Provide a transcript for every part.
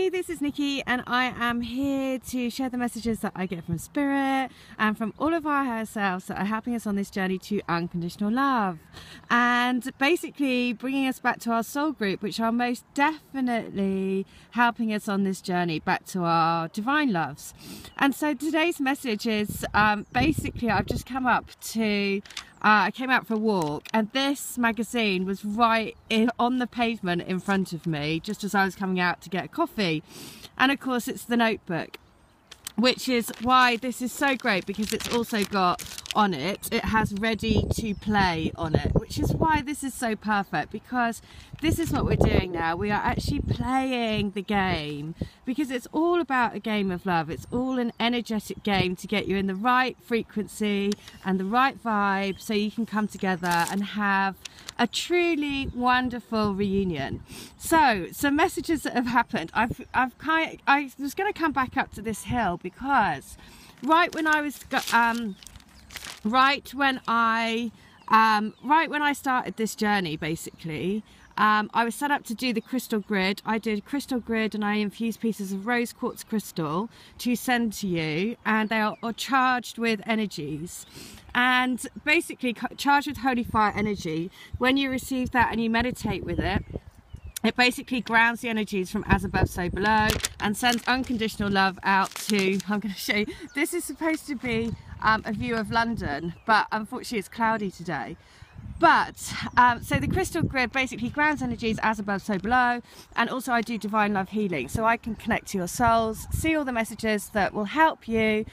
Hi, this is Nikki and I am here to share the messages that I get from Spirit and from all of our higher selves that are helping us on this journey to unconditional love, and basically bringing us back to our soul group, which are most definitely helping us on this journey back to our divine loves. And so today's message is basically I've just come up to I came out for a walk and this magazine was right on the pavement in front of me just as I was coming out to get a coffee, and of course it's The Notebook, which is why this is so great, because it's also got on it, it has ready to play on it, which is why this is so perfect, because this is what we're doing now. We are actually playing the game, because it's all about a game of love. It's all an energetic game to get you in the right frequency and the right vibe so you can come together and have a truly wonderful reunion. So some messages that have happened. I was going to come back up to this hill because right when I started this journey, basically, I was set up to do the crystal grid. I did crystal grid and I infused pieces of rose quartz crystal to send to you, and they are charged with energies. And basically charged with holy fire energy. When you receive that and you meditate with it, it basically grounds the energies from as above, so below, and sends unconditional love out to, I'm going to show you, this is supposed to be a view of London, but unfortunately it's cloudy today. But, so the crystal grid basically grounds energies as above, so below, and also I do divine love healing, so I can connect to your souls, see all the messages that will help you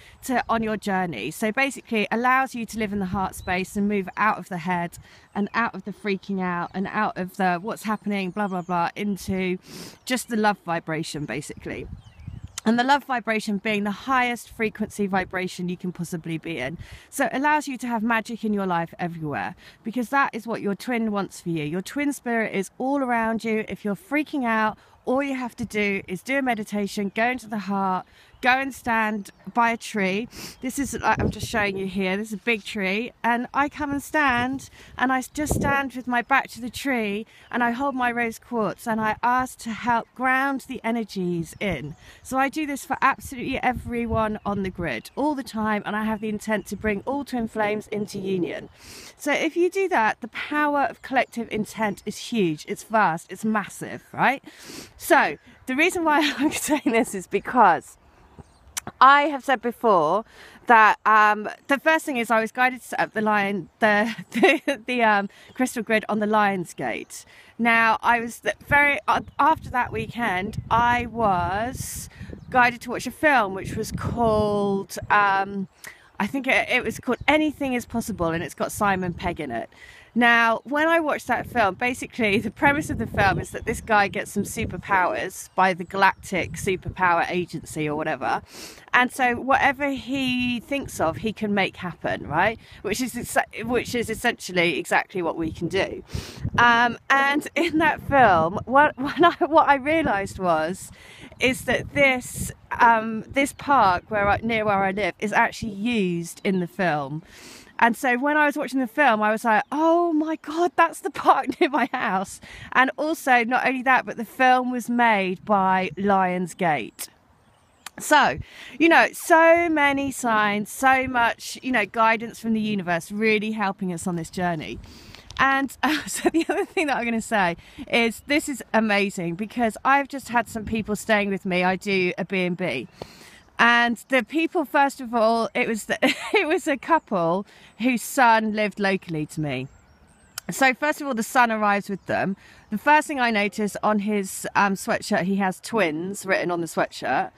on your journey. So basically it allows you to live in the heart space and move out of the head and out of the freaking out and out of the what's happening, blah, blah, blah, into just the love vibration, basically. And the love vibration being the highest frequency vibration you can possibly be in. So it allows you to have magic in your life everywhere, because that is what your twin wants for you. Your twin spirit is all around you. If you're freaking out, all you have to do is do a meditation, go into the heart, go and stand by a tree. This is, I'm just showing you here, this is a big tree, and I come and stand, and I just stand with my back to the tree, and I hold my rose quartz, and I ask to help ground the energies in. So I do this for absolutely everyone on the grid all the time, and I have the intent to bring all twin flames into union. So if you do that, the power of collective intent is huge, it's vast, it's massive, right? So the reason why I'm saying this is because I have said before that the first thing is I was guided to set up the crystal grid on the Lion's Gate. Now I was after that weekend I was guided to watch a film which was called I think it was called Anything Is Possible, and it's got Simon Pegg in it. Now, when I watched that film, basically the premise of the film is that this guy gets some superpowers by the Galactic Superpower Agency or whatever. And so whatever he thinks of, he can make happen, right? Which is essentially exactly what we can do. And in that film, what I realised is that this park near where I live is actually used in the film. And so when I was watching the film, I was like, oh my God, that's the park near my house. And also, not only that, but the film was made by Lionsgate. So, you know, so many signs, so much, you know, guidance from the universe really helping us on this journey. And so the other thing that I'm going to say is this is amazing, because I've just had some people staying with me. I do a B&B. And the people, first of all, it was a couple whose son lived locally to me. So first of all, the son arrives with them. The first thing I notice on his sweatshirt, he has twins written on the sweatshirt.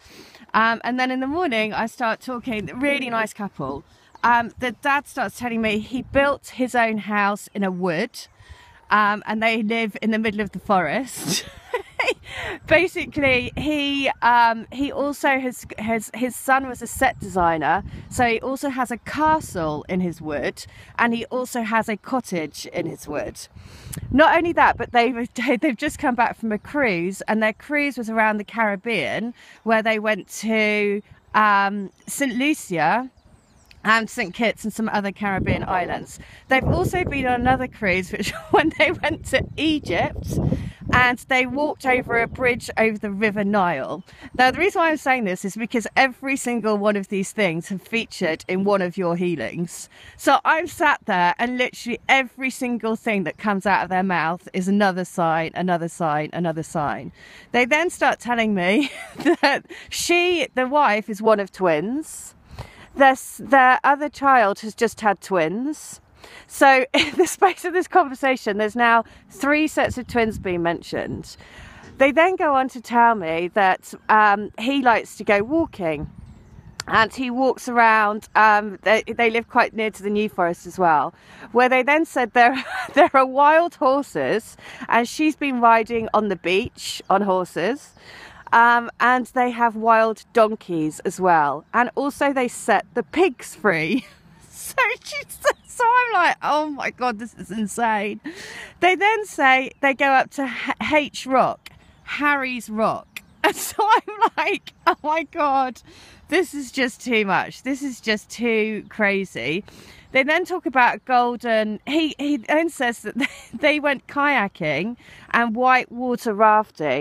And then in the morning, I start talking, really nice couple. The dad starts telling me he built his own house in a wood, and they live in the middle of the forest. Basically, he also his son was a set designer, so he also has a castle in his wood, and he also has a cottage in his wood. Not only that, but they've just come back from a cruise, and their cruise was around the Caribbean, where they went to St. Lucia and St. Kitts and some other Caribbean islands. They've also been on another cruise, which when they went to Egypt, and they walked over a bridge over the River Nile. Now, the reason why I'm saying this is because every single one of these things have featured in one of your healings. So I'm sat there and literally every single thing that comes out of their mouth is another sign, another sign, another sign. They then start telling me that the wife, is one of twins. Their other child has just had twins. So in the space of this conversation, there's now 3 sets of twins being mentioned. They then go on to tell me that he likes to go walking, and he walks around. They live quite near to the New Forest as well, where they then said there are wild horses, and she's been riding on the beach on horses. And they have wild donkeys as well, and also they set the pigs free. So I'm like, oh my god, this is insane. They then say they go up to H Rock, Harry's Rock, and so I'm like, oh my god, this is just too much. This is just too crazy. They then talk about golden. He then says that they went kayaking and whitewater rafting